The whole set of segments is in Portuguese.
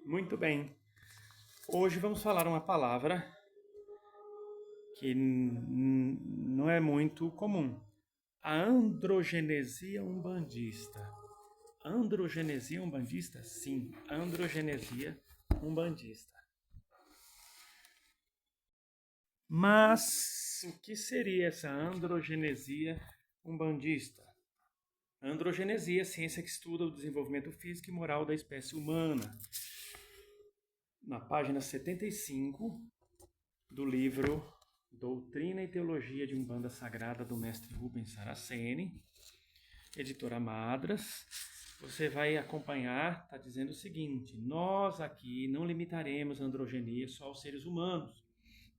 Muito bem. Hoje vamos falar uma palavra que não é muito comum. A androgenesia umbandista. Androgenesia umbandista? Sim, androgenesia umbandista. Mas o que seria essa androgenesia umbandista? A androgenesia é a ciência que estuda o desenvolvimento físico e moral da espécie humana. Na página 75 do livro Doutrina e Teologia de Umbanda Sagrada do mestre Rubens Saraceni, editora Madras, você vai acompanhar, está dizendo o seguinte: nós aqui não limitaremos a androgenia só aos seres humanos,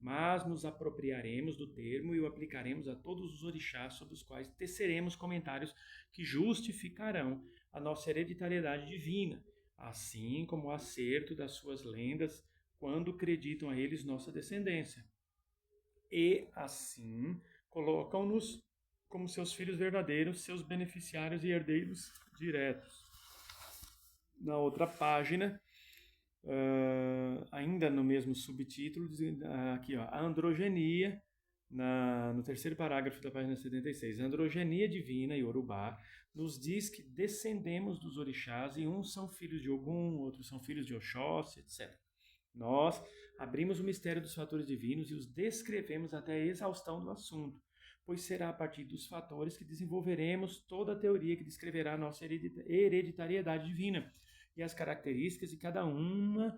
mas nos apropriaremos do termo e o aplicaremos a todos os orixás sobre os quais teceremos comentários que justificarão a nossa hereditariedade divina, assim como o acerto das suas lendas quando acreditam a eles nossa descendência. E, assim, colocam-nos como seus filhos verdadeiros, seus beneficiários e herdeiros diretos. Na outra página, ainda no mesmo subtítulo, aqui, ó, a androgenia, no terceiro parágrafo da página 76, a androgenia divina, Yorubá, nos diz que descendemos dos orixás e uns são filhos de Ogum, outros são filhos de Oxóssi, etc. Nós abrimos o mistério dos fatores divinos e os descrevemos até a exaustão do assunto, pois será a partir dos fatores que desenvolveremos toda a teoria que descreverá a nossa hereditariedade divina e as características de cada uma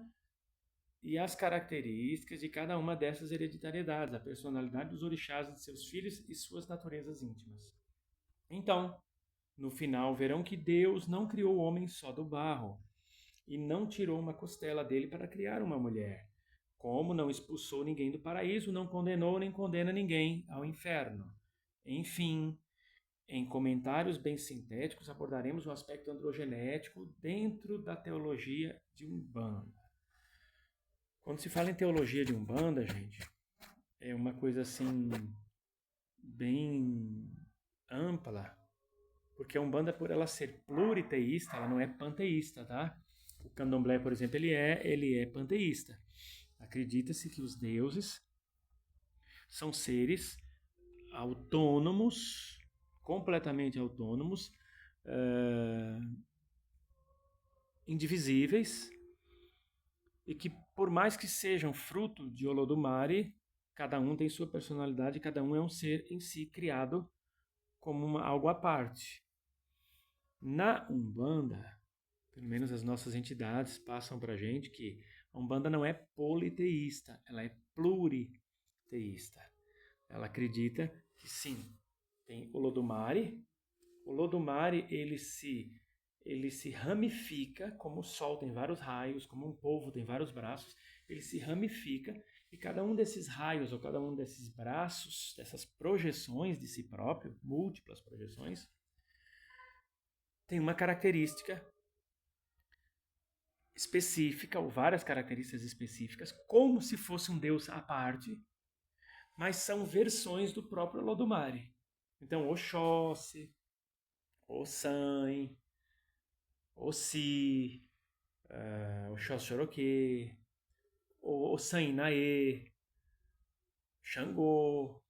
dessas hereditariedades, a personalidade dos orixás e de seus filhos e suas naturezas íntimas. Então, no final, verão que Deus não criou o homem só do barro e não tirou uma costela dele para criar uma mulher. Como não expulsou ninguém do paraíso, não condenou nem condena ninguém ao inferno. Enfim, em comentários bem sintéticos, abordaremos o aspecto androgenético dentro da teologia de Umbanda. Quando se fala em teologia de Umbanda, gente, é uma coisa assim bem ampla, porque a Umbanda, por ela ser pluriteísta, ela não é panteísta, tá? O candomblé, por exemplo, ele é panteísta. Acredita-se que os deuses são seres autônomos, completamente autônomos, indivisíveis, e que por mais que sejam fruto de Olodumare, cada um tem sua personalidade, cada um é um ser em si criado como algo à parte. Na Umbanda, pelo menos as nossas entidades passam para a gente que a Umbanda não é politeísta, ela é pluriteísta. Ela acredita que sim, tem Olodumare. Olodumare, ele se ramifica, como o sol tem vários raios, como um polvo tem vários braços, ele se ramifica e cada um desses raios ou cada um desses braços, dessas projeções de si próprio, múltiplas projeções, tem uma característica específica, ou várias características específicas, como se fosse um deus à parte, mas são versões do próprio Olodumare. Então, Oxóssi, Ossan, Ossi, Oxóssi-Choroquê, Ossan-Inaê, Xangô,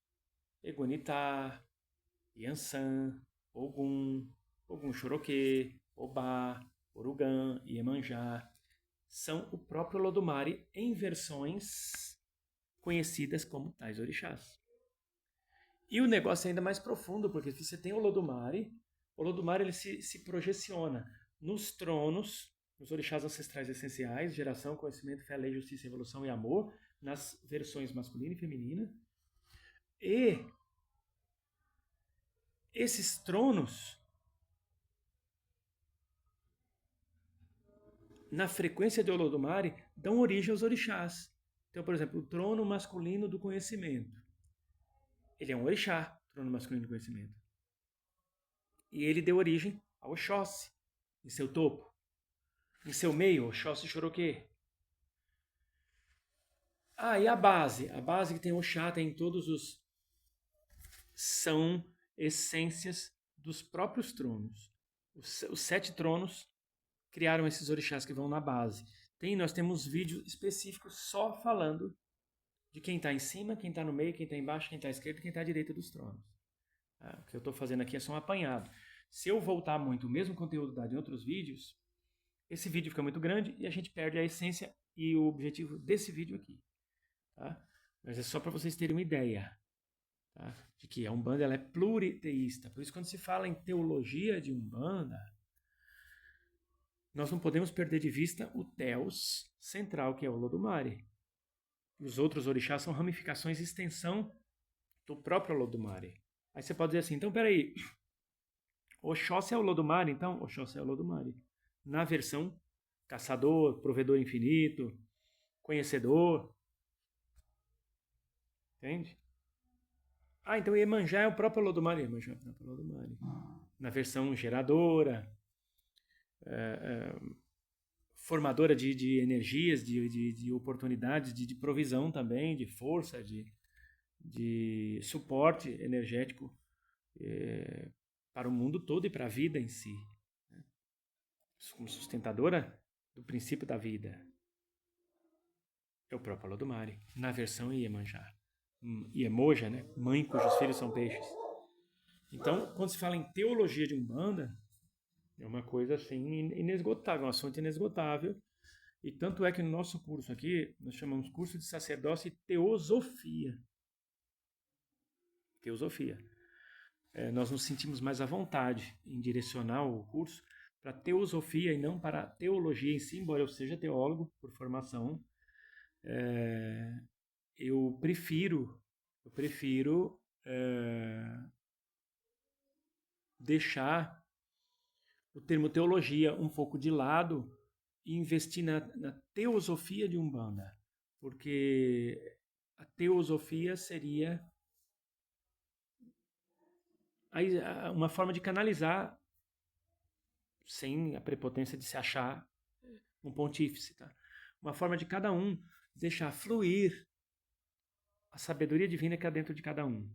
Egunitá, Yansan, Ogum, Ogum-Choroquê, Obá, Orugã, Iemanjá, são o próprio Olodumare em versões conhecidas como tais orixás. E o negócio é ainda mais profundo, porque você tem o Olodumare ele se projeciona nos tronos, nos orixás ancestrais essenciais, geração, conhecimento, fé, lei, justiça, evolução e amor, nas versões masculina e feminina. E esses tronos, na frequência de Olodumare, dão origem aos orixás. Então, por exemplo, o trono masculino do conhecimento. Ele é um orixá, trono masculino do conhecimento. E ele deu origem ao Oxóssi, em seu topo. Em seu meio, Oxóssi Choroquê. E a base? A base que tem Oxá, tem todos os... São essências dos próprios tronos. Os 7 tronos criaram esses orixás que vão na base. Nós temos vídeos específicos só falando de quem está em cima, quem está no meio, quem está embaixo, quem está à esquerda e quem está à direita dos tronos. O que eu estou fazendo aqui é só um apanhado. Se eu voltar muito o mesmo conteúdo dado em outros vídeos, esse vídeo fica muito grande e a gente perde a essência e o objetivo desse vídeo aqui. Tá? Mas é só para vocês terem uma ideia, tá? De que a Umbanda ela é pluriteísta. Por isso, quando se fala em teologia de Umbanda, nós não podemos perder de vista o Theos central, que é o Olodumare. E os outros orixás são ramificações e extensão do próprio Olodumare. Aí você pode dizer assim, então peraí, Oxóssi é o Olodumare? Então, Oxóssi é o Olodumare. Na versão caçador, provedor infinito, conhecedor. Entende? Então Iemanjá é o próprio Olodumare. Iemanjá é o próprio Olodumare. Na versão geradora, formadora de energias, de oportunidades, de provisão também, de força, de suporte energético para o mundo todo e para a vida em si. Como sustentadora do princípio da vida. É o próprio Olodumare, na versão Iemanjá. Iemoja, né? Mãe cujos filhos são peixes. Então, quando se fala em teologia de Umbanda, é uma coisa assim inesgotável, um assunto inesgotável. E tanto é que no nosso curso aqui, nós chamamos curso de sacerdócio e teosofia. Teosofia. Nós nos sentimos mais à vontade em direcionar o curso para teosofia e não para teologia em si, embora eu seja teólogo por formação. Eu prefiro deixar o termo teologia um pouco de lado e investir na teosofia de Umbanda, porque a teosofia seria uma forma de canalizar sem a prepotência de se achar um pontífice, tá? Uma forma de cada um deixar fluir a sabedoria divina que há dentro de cada um.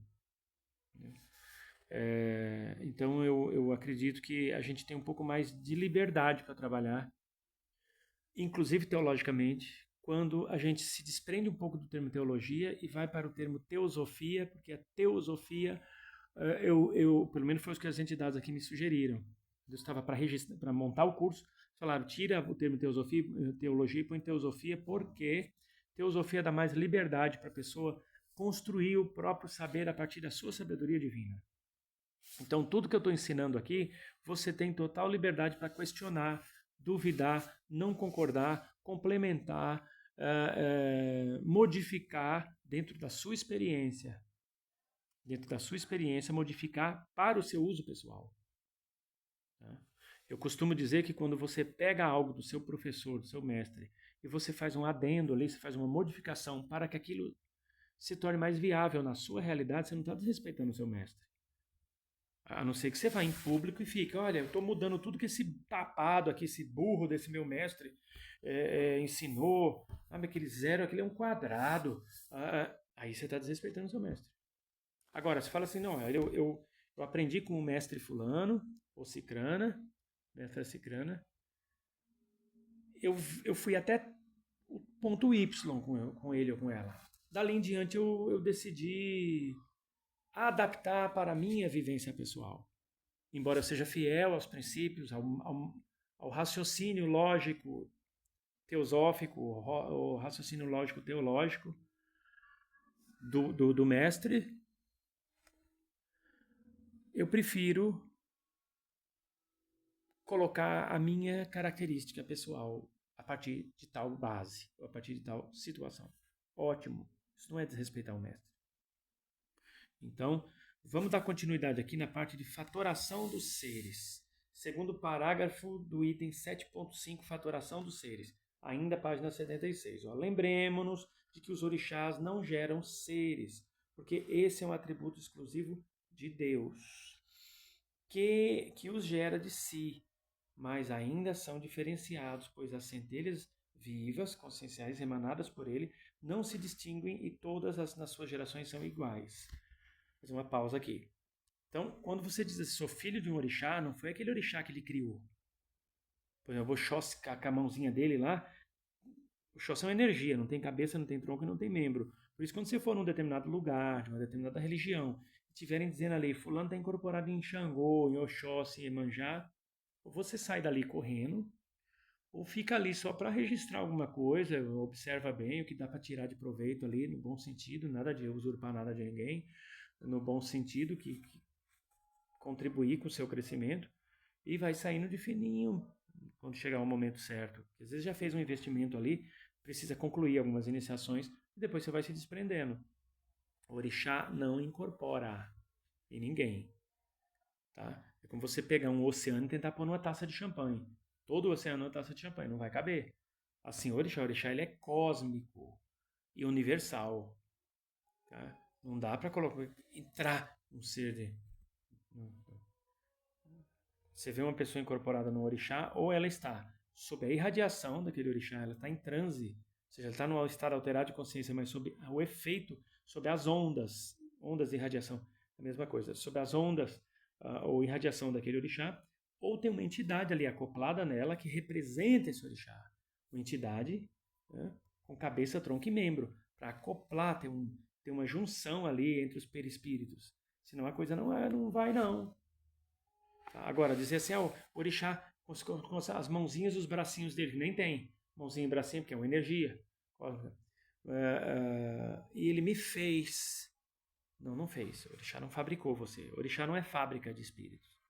Então eu acredito que a gente tem um pouco mais de liberdade para trabalhar, inclusive teologicamente, quando a gente se desprende um pouco do termo teologia e vai para o termo teosofia, porque a teosofia, pelo menos foi o que as entidades aqui me sugeriram. Eu estava para montar o curso, falaram, tira o termo teologia e põe teosofia, porque teosofia dá mais liberdade para a pessoa construir o próprio saber a partir da sua sabedoria divina. Então, tudo que eu estou ensinando aqui, você tem total liberdade para questionar, duvidar, não concordar, complementar, modificar dentro da sua experiência. Dentro da sua experiência, modificar para o seu uso pessoal. Eu costumo dizer que quando você pega algo do seu professor, do seu mestre, e você faz um adendo ali, você faz uma modificação para que aquilo se torne mais viável na sua realidade, você não está desrespeitando o seu mestre. A não ser que você vá em público e fique, olha, eu estou mudando tudo que esse tapado aqui, esse burro desse meu mestre ensinou. Aquele zero, aquele é um quadrado. Aí você está desrespeitando o seu mestre. Agora, você fala assim, não, eu aprendi com o mestre fulano, ou cicrana, mestra cicrana. Eu fui até o ponto Y com ele ou com ela. Dali em diante eu decidi adaptar para a minha vivência pessoal. Embora eu seja fiel aos princípios, ao raciocínio lógico teosófico, ao raciocínio lógico teológico do mestre, eu prefiro colocar a minha característica pessoal a partir de tal base, a partir de tal situação. Ótimo, isso não é desrespeitar o mestre. Então, vamos dar continuidade aqui na parte de fatoração dos seres. Segundo parágrafo do item 7.5, fatoração dos seres. Ainda página 76. Lembremos-nos de que os orixás não geram seres. porque esse é um atributo exclusivo de Deus, que os gera de si, mas ainda são diferenciados, pois as centelhas vivas, conscienciais emanadas por ele, não se distinguem e todas nas suas gerações são iguais. Vou fazer uma pausa aqui. Então, quando você diz assim, sou filho de um orixá, não foi aquele orixá que ele criou. Por exemplo, o Oxóssi, com a mãozinha dele lá, o Oxóssi é uma energia, não tem cabeça, não tem tronco e não tem membro. Por isso, quando você for num determinado lugar, de uma determinada religião, e estiverem dizendo ali, fulano está incorporado em Xangô, em Oxóssi, em Iemanjá, ou você sai dali correndo, ou fica ali só para registrar alguma coisa, observa bem o que dá para tirar de proveito ali, no bom sentido, nada de usurpar nada de ninguém, no bom sentido, que contribuir com o seu crescimento, e vai saindo de fininho quando chegar o momento certo. Às vezes já fez um investimento ali, precisa concluir algumas iniciações, e depois você vai se desprendendo. O orixá não incorpora em ninguém. Tá? É como você pegar um oceano e tentar pôr numa taça de champanhe. Todo o oceano é uma taça de champanhe, não vai caber. Assim, o orixá ele é cósmico e universal. Tá? Não dá para entrar um ser de... Você vê uma pessoa incorporada no orixá, ou ela está sob a irradiação daquele orixá, ela está em transe, ou seja, ela está num estado alterado de consciência, mas sob o efeito, sob as ondas de irradiação, a mesma coisa, sob as ondas ou irradiação daquele orixá, ou tem uma entidade ali acoplada nela que representa esse orixá, uma entidade, né, com cabeça, tronco e membro, para acoplar, ter uma junção ali entre os perispíritos, senão a coisa não vai não. Agora, dizer assim, o orixá com as mãozinhas e os bracinhos dele, nem tem mãozinha e bracinho, porque é uma energia. E ele me fez. Não fez. O orixá não fabricou você. O orixá não é fábrica de espíritos.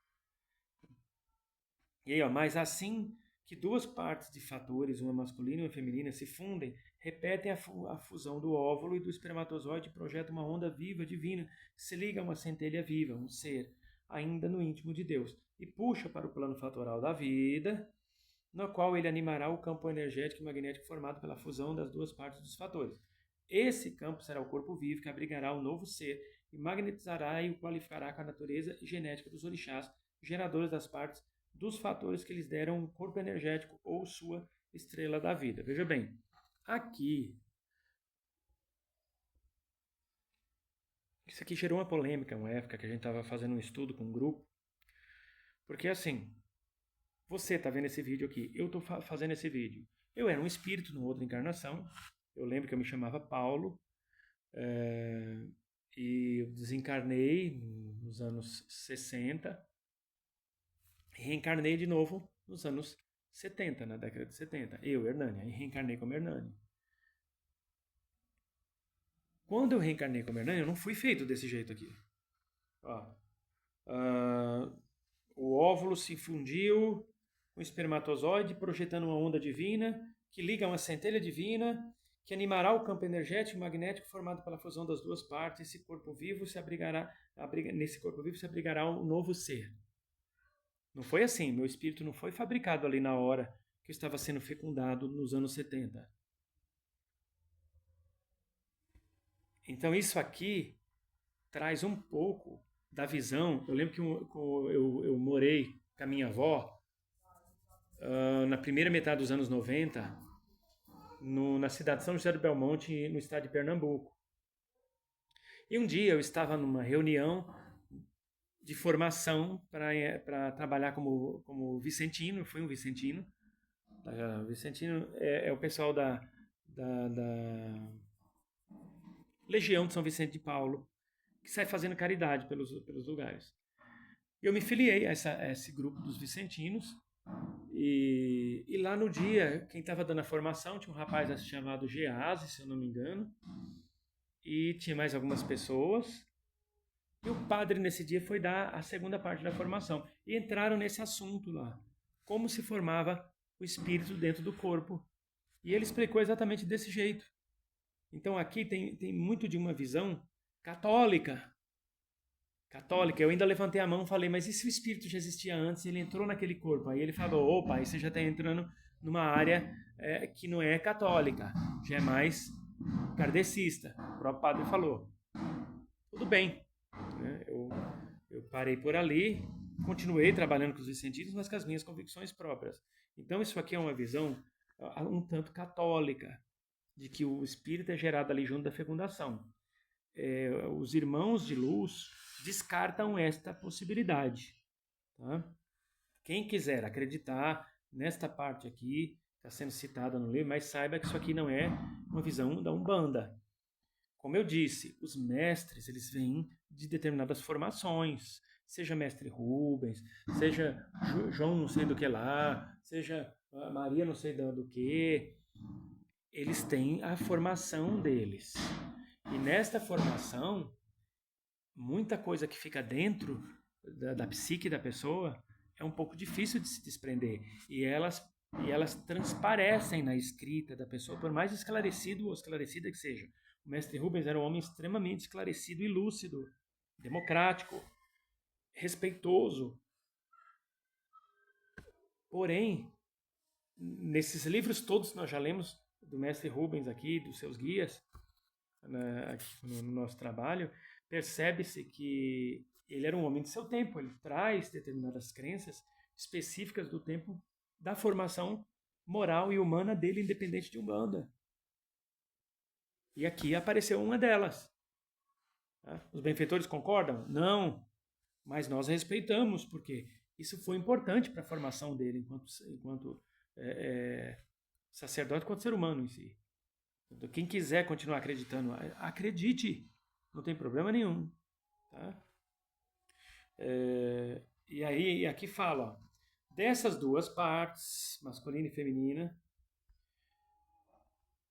E aí, mas assim que duas partes de fatores, uma masculina e uma feminina, se fundem, repetem a fusão do óvulo e do espermatozoide e projetam uma onda viva, divina, que se liga a uma centelha viva, um ser ainda no íntimo de Deus, e puxa para o plano fatoral da vida, no qual ele animará o campo energético e magnético formado pela fusão das duas partes dos fatores. Esse campo será o corpo vivo que abrigará o novo ser e magnetizará e o qualificará com a natureza e genética dos orixás, geradores das partes dos fatores que lhes deram um corpo energético ou sua estrela da vida. Veja bem, aqui isso aqui gerou uma polêmica, uma época que a gente estava fazendo um estudo com um grupo, porque assim, você está vendo esse vídeo aqui, eu estou fazendo esse vídeo. Eu era um espírito numa outra encarnação, eu lembro que eu me chamava Paulo, e eu desencarnei nos anos 60, e reencarnei de novo nos anos 70, na década de 70. Eu, Hernani, aí reencarnei como Hernani. Quando eu reencarnei como Hernani, eu não fui feito desse jeito aqui. O óvulo se fundiu com o espermatozoide, projetando uma onda divina que liga a uma centelha divina que animará o campo energético e magnético formado pela fusão das duas partes. Nesse corpo vivo se abrigará um novo ser. Não foi assim, meu espírito não foi fabricado ali na hora que eu estava sendo fecundado nos anos 70. Então isso aqui traz um pouco da visão. Eu lembro que eu morei com a minha avó na primeira metade dos anos 90, na cidade de São José do Belmonte, no estado de Pernambuco. E um dia eu estava numa reunião de formação para trabalhar como vicentino. Eu fui um vicentino. Vicentino é o pessoal da Legião de São Vicente de Paulo, que sai fazendo caridade pelos lugares. Eu me filiei a esse grupo dos vicentinos, e lá no dia, quem estava dando a formação, tinha um rapaz chamado Gease, se eu não me engano, e tinha mais algumas pessoas, e o padre nesse dia foi dar a segunda parte da formação, e entraram nesse assunto lá, como se formava o espírito dentro do corpo, e ele explicou exatamente desse jeito. Então aqui tem muito de uma visão católica. Eu ainda levantei a mão e falei, mas e se o espírito já existia antes e ele entrou naquele corpo? Aí ele falou, opa, aí você já está entrando numa área que não é católica, já é mais kardecista. O próprio padre falou. tudo bem. Né? Eu parei por ali, continuei trabalhando com os vicentinos, mas com as minhas convicções próprias. Então isso aqui é uma visão um tanto católica, de que o espírito é gerado ali junto da fecundação. Os irmãos de luz descartam esta possibilidade. Tá? Quem quiser acreditar nesta parte aqui, está sendo citada no livro, mas saiba que isso aqui não é uma visão da Umbanda. Como eu disse, os mestres, eles vêm de determinadas formações, seja mestre Rubens, seja João não sei do que lá, seja Maria não sei do que, eles têm a formação deles. E nesta formação, muita coisa que fica dentro da psique da pessoa é um pouco difícil de se desprender. E elas transparecem na escrita da pessoa, por mais esclarecido ou esclarecida que seja. O mestre Rubens era um homem extremamente esclarecido e lúcido, democrático, respeitoso. Porém, nesses livros todos que nós já lemos do mestre Rubens aqui, dos seus guias, no nosso trabalho, percebe-se que ele era um homem de seu tempo, ele traz determinadas crenças específicas do tempo da formação moral e humana dele, independente de Umbanda. E aqui apareceu uma delas. Os benfeitores concordam? Não, mas nós respeitamos, porque isso foi importante para a formação dele enquanto sacerdote, enquanto ser humano em si. Quem quiser continuar acreditando, acredite, não tem problema nenhum. Tá? E aí, aqui fala, dessas duas partes, masculina e feminina,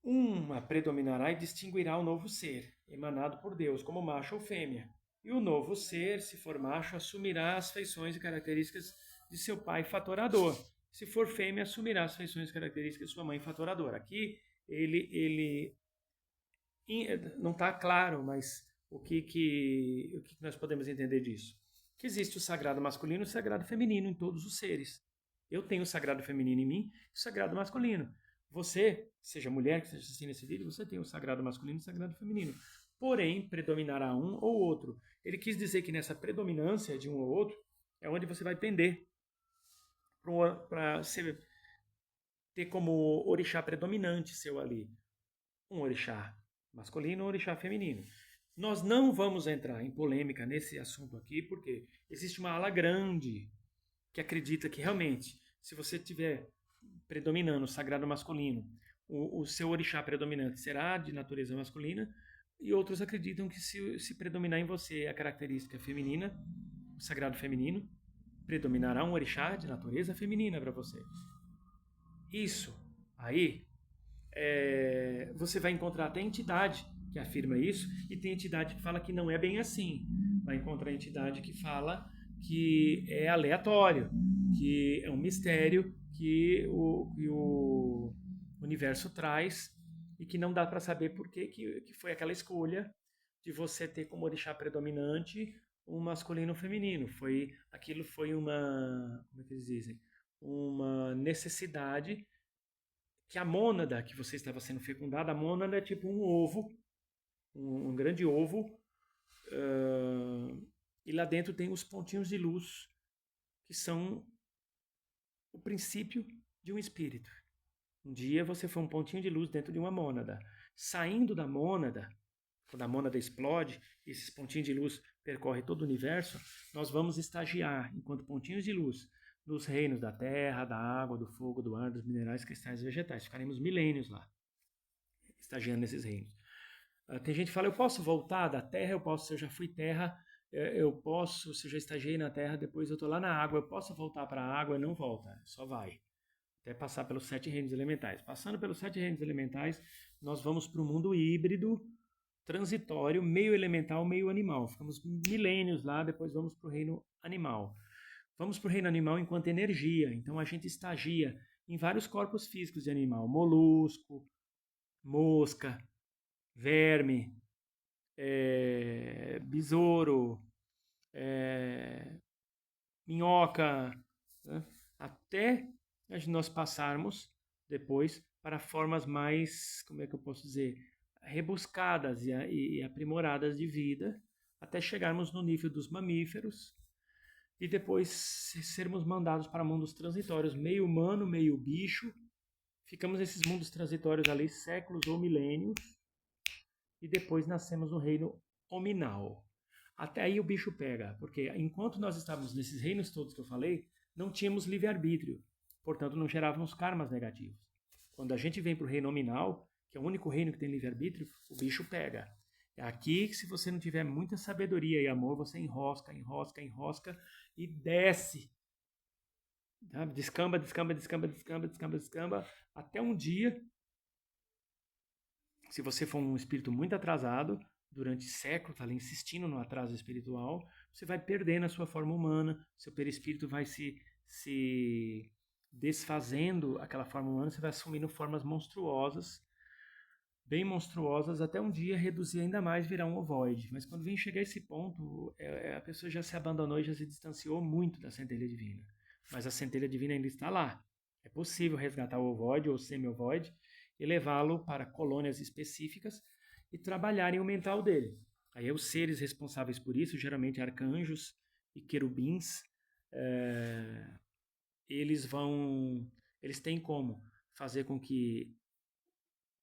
uma predominará e distinguirá o novo ser, emanado por Deus, como macho ou fêmea. E o novo ser, se for macho, assumirá as feições e características de seu pai fatorador. Se for fêmea, assumirá as feições e características de sua mãe fatoradora. Aqui, ele não está claro, mas o que nós podemos entender disso? Que existe o sagrado masculino e o sagrado feminino em todos os seres. Eu tenho o sagrado feminino em mim e o sagrado masculino. Você, seja mulher que esteja assistindo esse vídeo, você tem o sagrado masculino e o sagrado feminino. Porém, predominará um ou outro. Ele quis dizer que nessa predominância de um ou outro é onde você vai pender para ter como orixá predominante seu ali. Um orixá masculino ou orixá feminino. Nós não vamos entrar em polêmica nesse assunto aqui, porque existe uma ala grande que acredita que realmente, se você tiver predominando o sagrado masculino, o seu orixá predominante será de natureza masculina, e outros acreditam que se predominar em você a característica feminina, o sagrado feminino, predominará um orixá de natureza feminina para você. Isso aí, você vai encontrar até entidade que afirma isso, e tem entidade que fala que não é bem assim. Vai encontrar entidade que fala que é aleatório, que é um mistério que o universo traz e que não dá para saber por que foi aquela escolha de você ter como orixá predominante um masculino e um feminino. Aquilo foi uma, como é que eles dizem? Uma necessidade que a mônada que você estava sendo fecundada, a mônada é tipo um ovo, um grande ovo, e lá dentro tem os pontinhos de luz, que são o princípio de um espírito. Um dia você foi um pontinho de luz dentro de uma mônada. Saindo da mônada, quando a mônada explode, esses pontinhos de luz percorrem todo o universo, nós vamos estagiar, enquanto pontinhos de luz, nos reinos da terra, da água, do fogo, do ar, dos minerais, cristais e vegetais. Ficaremos milênios lá, estagiando nesses reinos. Tem gente que fala, eu posso voltar da terra, se eu já fui terra, se eu já estagiei na terra, depois eu estou lá na água, eu posso voltar para a água? Não volta, só vai. Até passar pelos 7 reinos elementais. Passando pelos 7 reinos elementais, nós vamos para o mundo híbrido, transitório, meio elemental, meio animal. Ficamos milênios lá, depois vamos para o reino animal. Vamos para o reino animal enquanto energia, então a gente estagia em vários corpos físicos de animal, molusco, mosca, verme, besouro, minhoca, né? Até nós passarmos depois para formas mais, como é que eu posso dizer, rebuscadas e aprimoradas de vida, até chegarmos no nível dos mamíferos e depois sermos mandados para mundos transitórios, meio humano, meio bicho. Ficamos nesses mundos transitórios ali séculos ou milênios e depois nascemos no reino hominal. Até aí o bicho pega, porque enquanto nós estávamos nesses reinos todos que eu falei, não tínhamos livre-arbítrio, portanto não gerávamos karmas negativos. Quando a gente vem para o reino nominal, que é o único reino que tem livre-arbítrio, o bicho pega. É aqui que se você não tiver muita sabedoria e amor, você enrosca, enrosca, enrosca e desce. Descamba, descamba, descamba, descamba, descamba, descamba, até um dia, se você for um espírito muito atrasado, durante séculos, está ali insistindo no atraso espiritual, você vai perdendo a sua forma humana, seu perispírito vai se desfazendo aquela forma humana, você vai assumindo formas monstruosas, bem monstruosas, até um dia reduzir ainda mais, virar um ovoide. Mas quando vem chegar a esse ponto, a pessoa já se abandonou e já se distanciou muito da centelha divina. Mas a centelha divina ainda está lá. É possível resgatar o ovoide ou semi-ovoide e levá-lo para colônias específicas e trabalharem o mental dele. Aí os seres responsáveis por isso, geralmente arcanjos e querubins, eles têm como fazer com que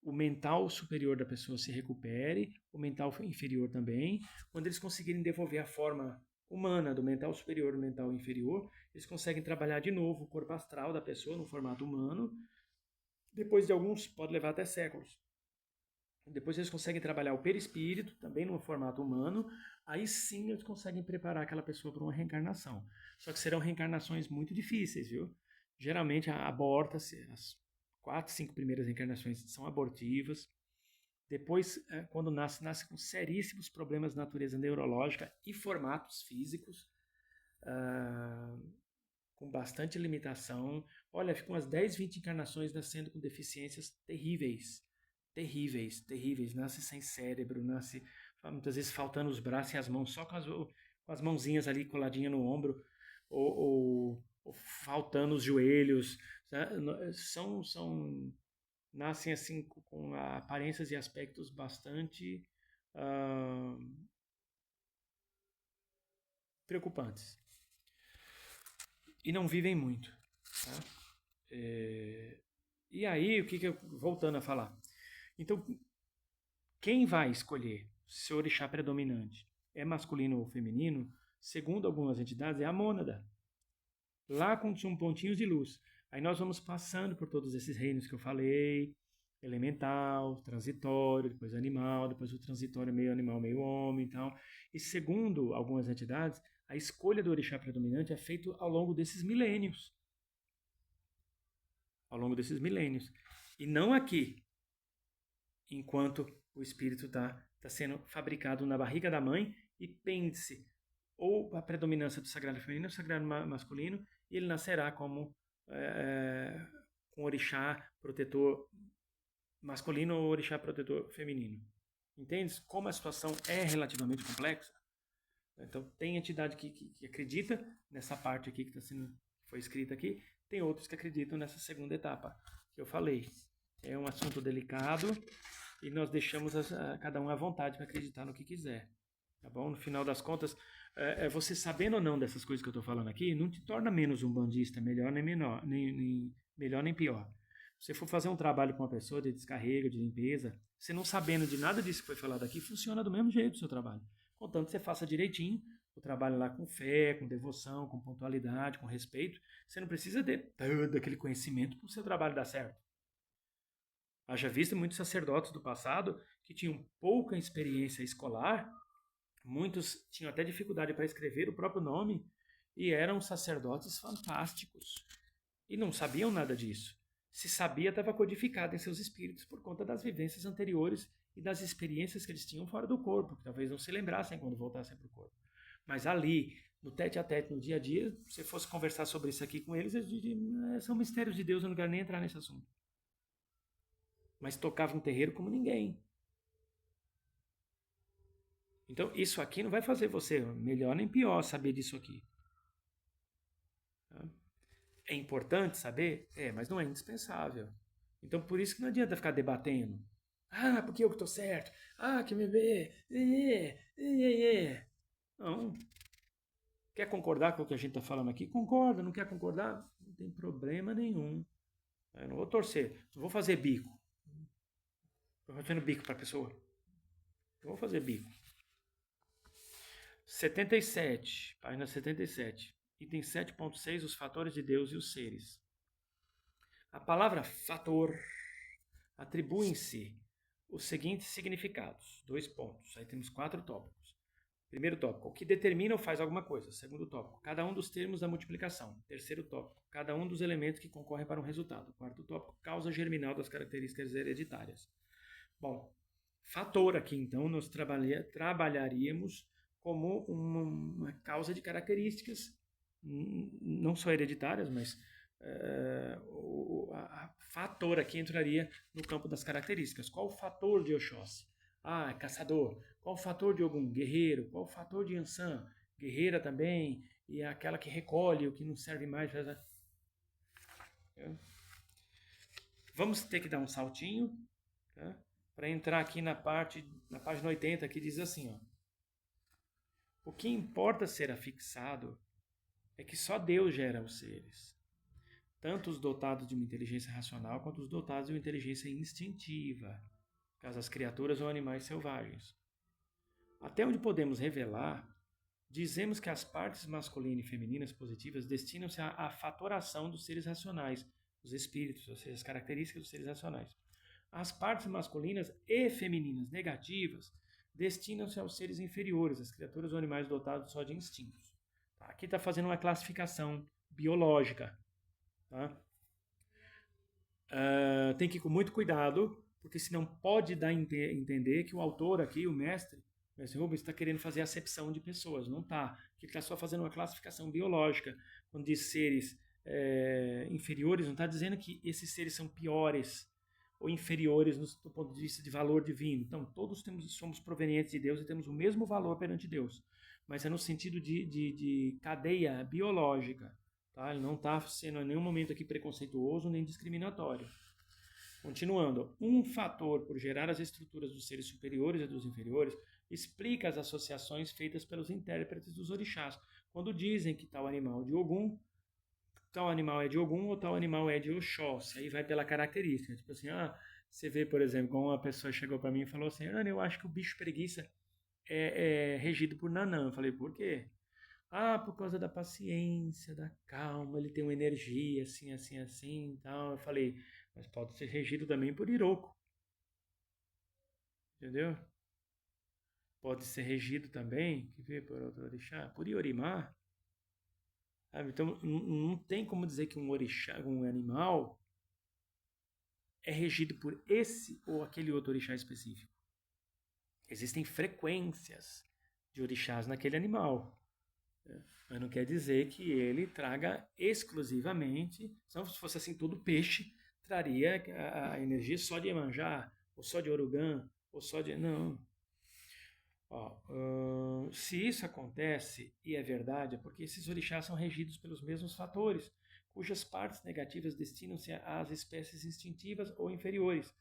o mental superior da pessoa se recupere, o mental inferior também. Quando eles conseguirem devolver a forma humana do mental superior ao mental inferior, eles conseguem trabalhar de novo o corpo astral da pessoa no formato humano. Depois de alguns, pode levar até séculos. Depois eles conseguem trabalhar o perispírito, também no formato humano. Aí sim eles conseguem preparar aquela pessoa para uma reencarnação. Só que serão reencarnações muito difíceis, viu? Geralmente aborta-se, as 4, 5 primeiras reencarnações são abortivas. Depois, quando nasce com seríssimos problemas de natureza neurológica e formatos físicos, com bastante limitação. Olha, ficam umas 10, 20 encarnações nascendo com deficiências terríveis. Terríveis, terríveis. Nasce sem cérebro, nasce muitas vezes faltando os braços e as mãos, só com as mãozinhas ali coladinhas no ombro, ou faltando os joelhos. Nascem assim com aparências e aspectos bastante preocupantes. E não vivem muito. Tá? E aí, voltando a falar. Então, quem vai escolher se o orixá predominante é masculino ou feminino, segundo algumas entidades, é a mônada. Lá com pontinhos de luz. Aí nós vamos passando por todos esses reinos que eu falei, elemental, transitório, depois animal, depois o transitório meio animal, meio homem e tal. E segundo algumas entidades, a escolha do orixá predominante é feita ao longo desses milênios. Ao longo desses milênios. E não aqui, enquanto o espírito está sendo fabricado na barriga da mãe e pende-se ou a predominância do sagrado feminino ou sagrado masculino, e ele nascerá como com orixá protetor masculino ou orixá protetor feminino. Entende? Como a situação é relativamente complexa. Então, tem entidade que acredita nessa parte aqui que foi escrita aqui, tem outros que acreditam nessa segunda etapa que eu falei. É um assunto delicado e nós deixamos cada um à vontade para acreditar no que quiser. Tá bom? No final das contas, você sabendo ou não dessas coisas que eu estou falando aqui, não te torna menos um bandista, melhor nem menor, nem melhor nem pior. Se você for fazer um trabalho com uma pessoa de descarrega, de limpeza, você não sabendo de nada disso que foi falado aqui, funciona do mesmo jeito o seu trabalho. Contanto que você faça direitinho, o trabalho lá com fé, com devoção, com pontualidade, com respeito. Você não precisa ter todo aquele conhecimento para o seu trabalho dar certo. Haja visto muitos sacerdotes do passado que tinham pouca experiência escolar, muitos tinham até dificuldade para escrever o próprio nome e eram sacerdotes fantásticos e não sabiam nada disso. Se sabia, estava codificado em seus espíritos por conta das vivências anteriores e das experiências que eles tinham fora do corpo, que talvez não se lembrassem quando voltassem para o corpo. Mas ali, no tete-a-tete, no dia a dia, se você fosse conversar sobre isso aqui com eles diriam, são mistérios de Deus, eu não quero nem entrar nesse assunto. Mas tocava um terreiro como ninguém. Então, isso aqui não vai fazer você melhor nem pior saber disso aqui. É importante saber? Mas não é indispensável. Então, por isso que não adianta ficar debatendo. Ah, porque eu que estou certo. Ah, que me vê. Não. Quer concordar com o que a gente está falando aqui? Concorda. Não quer concordar? Não tem problema nenhum. Eu não vou torcer. Não vou fazer bico. Estou fazendo bico para a pessoa. Eu vou fazer bico. 77, página 77. Item 7.6, os fatores de Deus e os seres. A palavra fator atribui-se os seguintes significados. 2 pontos. Aí temos 4 tópicos. Primeiro tópico, o que determina ou faz alguma coisa. Segundo tópico, cada um dos termos da multiplicação. Terceiro tópico, cada um dos elementos que concorrem para um resultado. Quarto tópico, causa germinal das características hereditárias. Bom, fator aqui então nós trabalharíamos como uma causa de características, não só hereditárias, mas fator aqui entraria no campo das características. Qual o fator de Oxóssi? Ah, caçador. Qual o fator de Ogum? Guerreiro. Qual o fator de Yansan? Guerreira também. E é aquela que recolhe o que não serve mais. Vamos ter que dar um saltinho, tá? Para entrar aqui na página 80, que diz assim, ó. O que importa ser afixado é que só Deus gera os seres, tanto os dotados de uma inteligência racional quanto os dotados de uma inteligência instintiva, caso as criaturas ou animais selvagens. Até onde podemos revelar, dizemos que as partes masculina e femininas positivas destinam-se à fatoração dos seres racionais, os espíritos, ou seja, as características dos seres racionais. As partes masculinas e femininas negativas destinam-se aos seres inferiores, as criaturas ou animais dotados só de instintos. Aqui está fazendo uma classificação biológica. Tá? Tem que ir com muito cuidado, porque senão pode dar a entender que o autor aqui, o mestre Rubens, está querendo fazer acepção de pessoas. Não está. Ele está só fazendo uma classificação biológica. Quando diz seres inferiores, não está dizendo que esses seres são piores ou inferiores do ponto de vista de valor divino. Então, todos somos provenientes de Deus e temos o mesmo valor perante Deus. Mas é no sentido de cadeia biológica. Tá? Ele não está sendo em nenhum momento aqui preconceituoso nem discriminatório. Continuando, um fator por gerar as estruturas dos seres superiores e dos inferiores explica as associações feitas pelos intérpretes dos orixás, quando dizem que tal animal de Ogum, tal animal é de Ogum ou tal animal é de Oxóssi. Aí vai pela característica. Tipo assim, você vê, por exemplo, como uma pessoa chegou para mim e falou assim, Ana, eu acho que o bicho preguiça é regido por Nanã. Eu falei, por quê? Por causa da paciência, da calma, ele tem uma energia assim, assim, assim e tal. Eu falei, mas pode ser regido também por Iroko. Entendeu? Pode ser regido também, que vê por outro orixá, por Iorimá. Então, não tem como dizer que um orixá, um animal, é regido por esse ou aquele outro orixá específico. Existem frequências de orixás naquele animal. Mas não quer dizer que ele traga exclusivamente, se fosse assim todo peixe, traria a energia só de Iemanjá, ou só de Orugã, ou só de... Não. Se isso acontece, e é verdade, é porque esses orixás são regidos pelos mesmos fatores, cujas partes negativas destinam-se às espécies instintivas ou inferiores.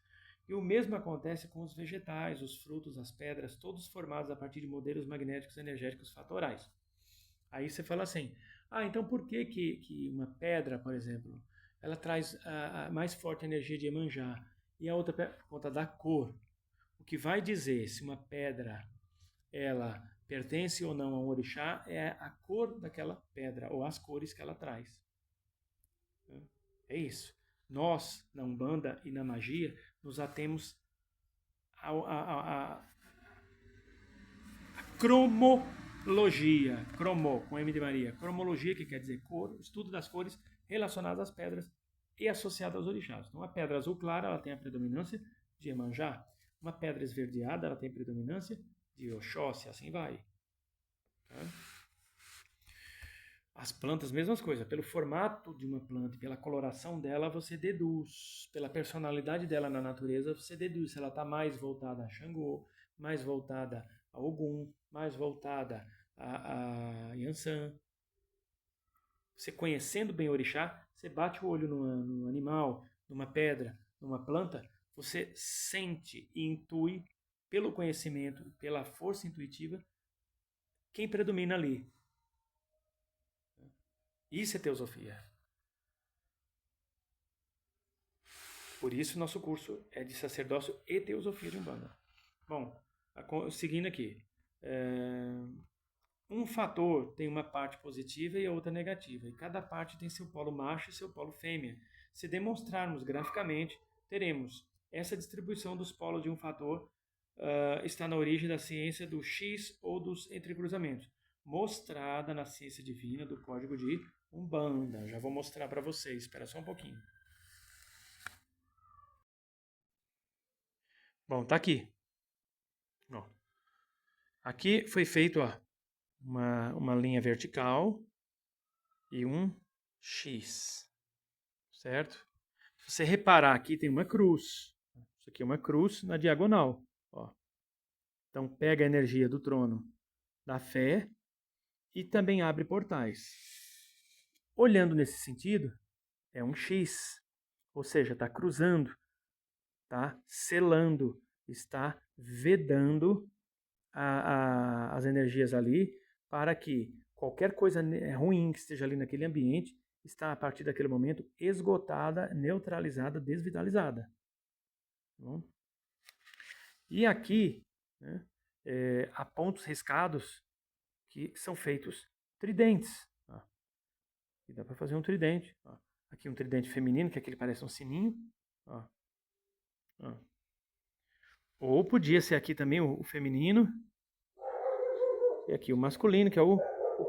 E o mesmo acontece com os vegetais, os frutos, as pedras, todos formados a partir de modelos magnéticos energéticos fatorais. Aí você fala assim, então por que uma pedra, por exemplo, ela traz a mais forte energia de Iemanjá e a outra por conta da cor? O que vai dizer se uma pedra ela pertence ou não a um orixá é a cor daquela pedra ou as cores que ela traz. É isso. Nós, na Umbanda e na magia, nos atemos a cromologia, com M de Maria. Cromologia, que quer dizer cor, estudo das cores relacionadas às pedras e associadas aos orixás. Então, a pedra azul clara ela tem a predominância de Iemanjá. Uma pedra esverdeada ela tem predominância de Oxóssi, assim vai. Tá? As plantas, mesmas coisas. Pelo formato de uma planta e pela coloração dela, você deduz. Pela personalidade dela na natureza, você deduz se ela está mais voltada a Xangô, mais voltada a Ogum, mais voltada a Yansan. Você conhecendo bem o orixá, você bate o olho no animal, numa pedra, numa planta, você sente e intui, pelo conhecimento, pela força intuitiva, quem predomina ali. Isso é teosofia. Por isso nosso curso é de sacerdócio e teosofia de Umbanda. Bom, seguindo aqui. Um fator tem uma parte positiva e a outra negativa, e cada parte tem seu polo macho e seu polo fêmea. Se demonstrarmos graficamente, teremos essa distribuição dos polos de um fator está na origem da ciência do X ou dos entrecruzamentos, mostrada na ciência divina do código de Umbanda. Já vou mostrar para vocês, espera só um pouquinho. Bom, tá aqui. Ó. Aqui foi feito uma linha vertical e um X, certo? Se você reparar aqui tem uma cruz. Isso aqui é uma cruz na diagonal. Ó. Então pega a energia do trono da fé e também abre portais. Olhando nesse sentido, é um X, ou seja, está cruzando, está selando, está vedando as energias ali para que qualquer coisa ruim que esteja ali naquele ambiente está, a partir daquele momento, esgotada, neutralizada, desvitalizada. Bom? E aqui, né, há pontos riscados que são feitos tridentes. Ó. E dá para fazer um tridente. Ó. Aqui um tridente feminino, que aqui ele parece um sininho. Ó. Ó. Ou podia ser aqui também o feminino. E aqui o masculino, que é o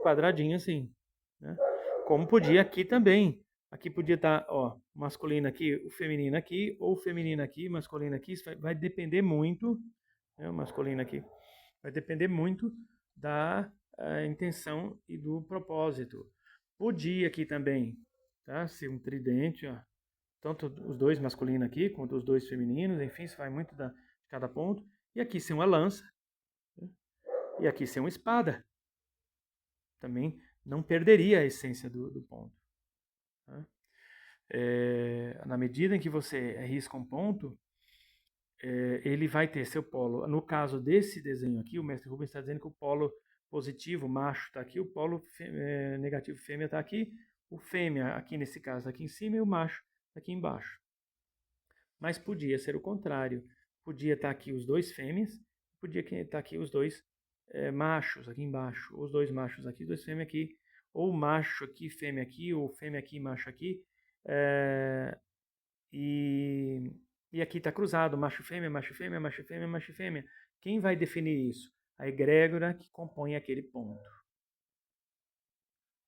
quadradinho assim. Né? Como podia aqui também. Aqui podia estar, ó, masculino aqui, o feminino aqui, ou feminino aqui, masculino aqui. Isso vai depender muito, né, o masculino aqui. Vai depender muito da intenção e do propósito. Podia aqui também, tá? Ser um tridente, ó. Tanto os dois masculinos aqui, quanto os dois femininos, enfim, isso vai muito de cada ponto. E aqui ser uma lança. Né? E aqui ser uma espada. Também não perderia a essência do ponto. Tá? Na medida em que você risca um ponto, ele vai ter seu polo. No caso desse desenho aqui, o mestre Rubens está dizendo que o polo positivo, macho, está aqui, o polo negativo, fêmea, está aqui, o fêmea, aqui nesse caso, aqui em cima, e o macho aqui embaixo. Mas podia ser o contrário. Podia estar aqui os dois fêmeas, podia estar aqui os dois machos aqui embaixo, os dois machos aqui, os dois fêmeas aqui, ou macho aqui, fêmea aqui, ou fêmea aqui, macho aqui. E aqui está cruzado, macho fêmea, macho fêmea, macho fêmea, macho fêmea. Quem vai definir isso? A egrégora que compõe aquele ponto.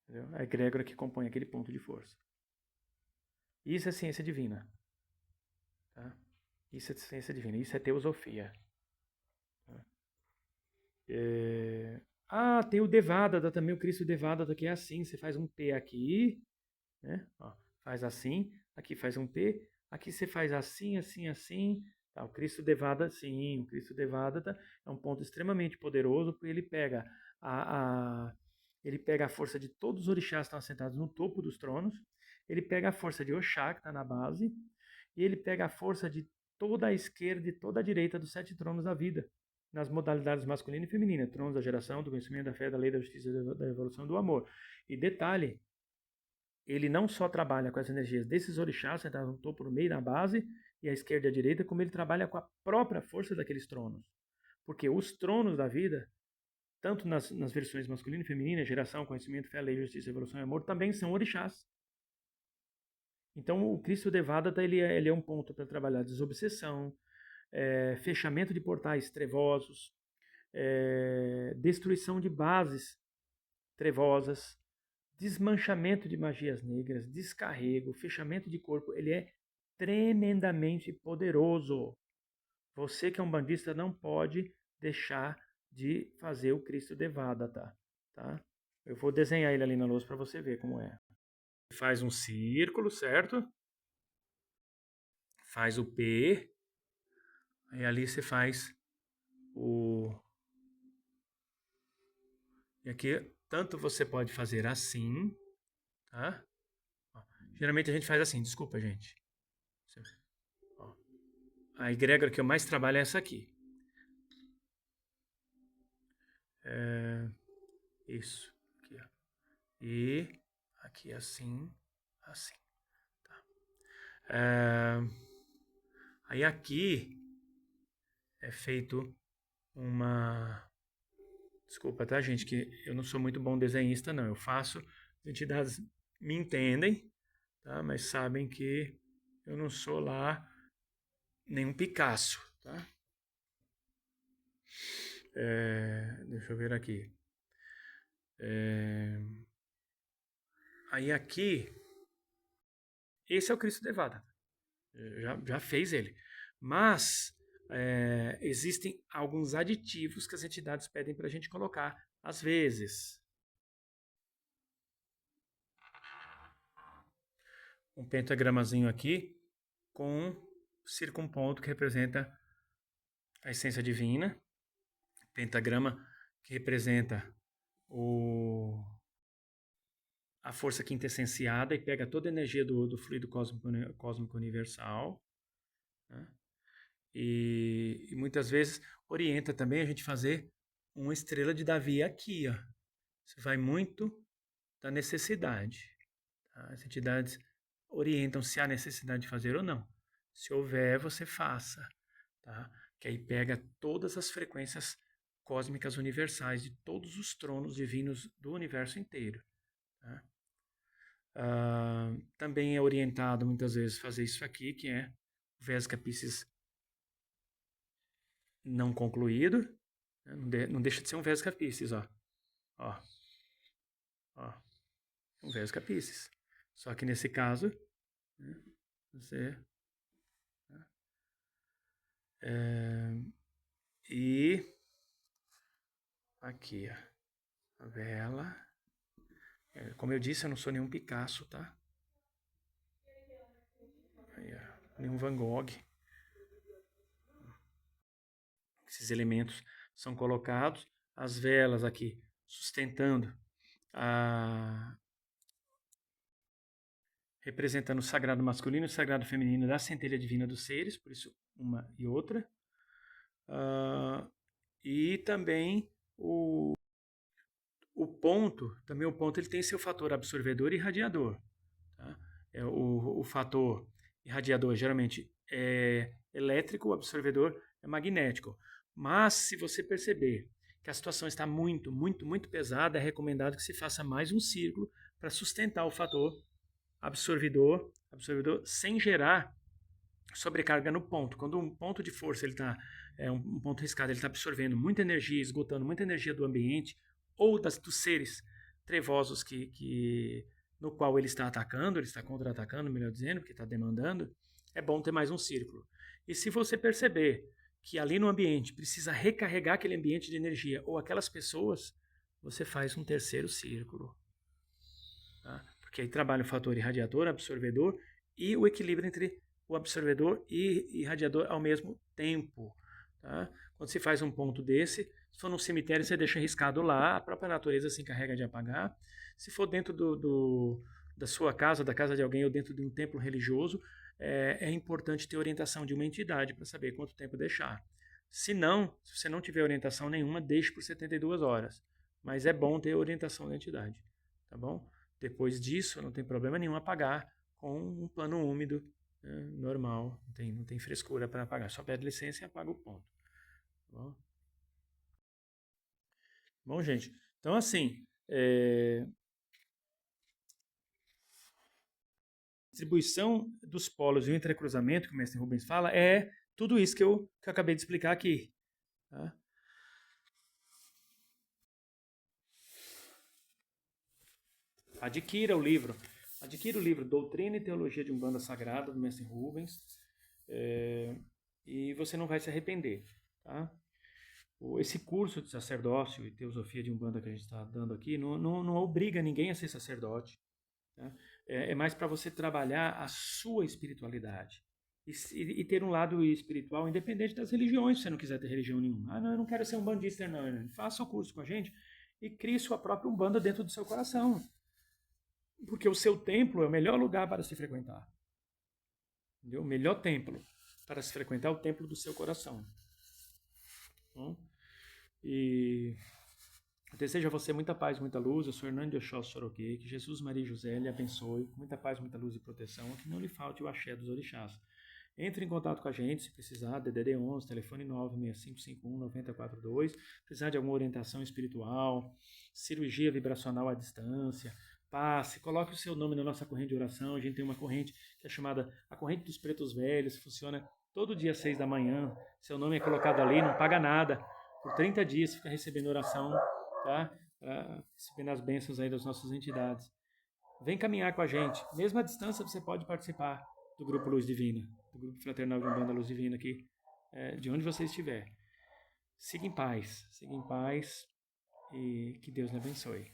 Entendeu? A egrégora que compõe aquele ponto de força. Isso é ciência divina. Tá? Isso é ciência divina, isso é teosofia. Tá? Tem o Devadatta também, o Cristo Devadatta, que é assim, você faz um P aqui, né? Ó, faz assim, aqui faz um P, aqui você faz assim, assim, assim. Tá? O Cristo Devadatta, sim, o Cristo Devadatta é um ponto extremamente poderoso, porque ele pega ele pega a força de todos os orixás que estão assentados no topo dos tronos, ele pega a força de Oxá, que está na base, e ele pega a força de toda a esquerda e toda a direita dos 7 tronos da vida, nas modalidades masculina e feminina, tronos da geração, do conhecimento, da fé, da lei, da justiça, da evolução, do amor. E detalhe, ele não só trabalha com as energias desses orixás, sentados no topo, no meio, na base, e à esquerda e à direita, como ele trabalha com a própria força daqueles tronos. Porque os tronos da vida, tanto nas versões masculina e feminina, geração, conhecimento, fé, lei, justiça, evolução e amor, também são orixás. Então, o Cristo Devadatta, ele é um ponto para trabalhar desobsessão, fechamento de portais trevosos, destruição de bases trevosas, desmanchamento de magias negras, descarrego, fechamento de corpo. Ele é tremendamente poderoso. Você que é um bandista não pode deixar de fazer o Cristo Devadatta, tá? Eu vou desenhar ele ali na lousa para você ver como é. Faz um círculo, certo? Faz o P. Aí ali você faz o... E aqui, tanto você pode fazer assim, tá? Ó, geralmente a gente faz assim, desculpa, gente. Ó, a egrégora que eu mais trabalho é essa aqui. Isso. Aqui, ó. E aqui assim, assim. Tá. Aí aqui é feito uma... Desculpa, tá, gente, que eu não sou muito bom desenhista, não. Eu faço, as entidades me entendem, tá? Mas sabem que eu não sou lá nenhum Picasso, tá? Deixa eu ver aqui. Aí aqui, esse é o Cristo Devata. Já fez ele. Mas existem alguns aditivos que as entidades pedem para a gente colocar. Às vezes, um pentagramazinho aqui com circunponto que representa a essência divina. Pentagrama que representa a força quintessenciada e pega toda a energia do fluido cósmico universal. Né? E muitas vezes orienta também a gente fazer uma estrela de Davi aqui. Ó. Isso vai muito da necessidade. Tá? As entidades orientam se há necessidade de fazer ou não. Se houver, você faça. Tá? Que aí pega todas as frequências cósmicas universais de todos os tronos divinos do universo inteiro. Tá? Também é orientado muitas vezes fazer isso aqui, que é o Vesica Piscis não concluído. Né? Não deixa de ser um Vesica Piscis, ó. Um Vesica Piscis. Só que nesse caso, né, você... e aqui, ó, a vela. Como eu disse, eu não sou nenhum Picasso, tá? Aí, ó, nenhum Van Gogh. Esses elementos são colocados, as velas aqui sustentando representando o sagrado masculino e o sagrado feminino da centelha divina dos seres, por isso uma e outra. E também o ponto, ele tem seu fator absorvedor e irradiador. Tá? O fator irradiador geralmente é elétrico, o absorvedor é magnético. Mas se você perceber que a situação está muito, muito, muito pesada, é recomendado que se faça mais um círculo para sustentar o fator absorvedor sem gerar sobrecarga no ponto. Quando um ponto de força ele está um ponto riscado, ele está absorvendo muita energia, esgotando muita energia do ambiente ou dos seres trevosos no qual ele está atacando, ele está contra-atacando, melhor dizendo, porque está demandando, é bom ter mais um círculo. E se você perceber que ali no ambiente precisa recarregar aquele ambiente de energia ou aquelas pessoas, você faz um terceiro círculo. Tá? Porque aí trabalha o fator irradiador, absorvedor e o equilíbrio entre o absorvedor e irradiador ao mesmo tempo. Tá? Quando se faz um ponto desse, se for num cemitério, você deixa riscado lá, a própria natureza se encarrega de apagar. Se for dentro da sua casa, da casa de alguém ou dentro de um templo religioso, é importante ter orientação de uma entidade para saber quanto tempo deixar. Se você não tiver orientação nenhuma, deixe por 72 horas. Mas é bom ter orientação da entidade. Tá bom? Depois disso, não tem problema nenhum apagar com um pano úmido, né, normal, não tem frescura para apagar. Só pede licença e apaga o ponto. Tá bom? Bom, gente, então assim, distribuição dos polos e o entrecruzamento, que o mestre Rubens fala, é tudo isso que eu acabei de explicar aqui. Tá? Adquira o livro Doutrina e Teologia de Umbanda Sagrada, do mestre Rubens, e você não vai se arrepender. Tá? Esse curso de sacerdócio e teosofia de Umbanda que a gente está dando aqui não obriga ninguém a ser sacerdote. Tá? É mais para você trabalhar a sua espiritualidade e ter um lado espiritual independente das religiões, se você não quiser ter religião nenhuma. Não, eu não quero ser um bandista, não. Faça o curso com a gente e crie sua própria Umbanda dentro do seu coração. Porque o seu templo é o melhor lugar para se frequentar. Entendeu? O melhor templo para se frequentar é o templo do seu coração. E Eu desejo a você muita paz, muita luz. Eu sou Hernando de Oxóssi Choroquê. Que Jesus, Maria e José lhe abençoe com muita paz, muita luz e proteção. Que não lhe falte o axé dos orixás. Entre em contato com a gente se precisar, DDD 11, telefone 96551-9042. Precisar de alguma orientação espiritual, cirurgia vibracional à distância, passe, coloque o seu nome na nossa corrente de oração. A gente tem uma corrente que é chamada a Corrente dos Pretos Velhos, funciona todo dia às 6 da manhã. Seu nome é colocado ali, não paga nada. Por 30 dias fica recebendo oração, tá? Recebendo as bênçãos aí das nossas entidades. Vem caminhar com a gente. Mesmo à distância você pode participar do Grupo Luz Divina, do Grupo Fraternal de Umbanda Luz Divina aqui, de onde você estiver. Siga em paz e que Deus lhe abençoe.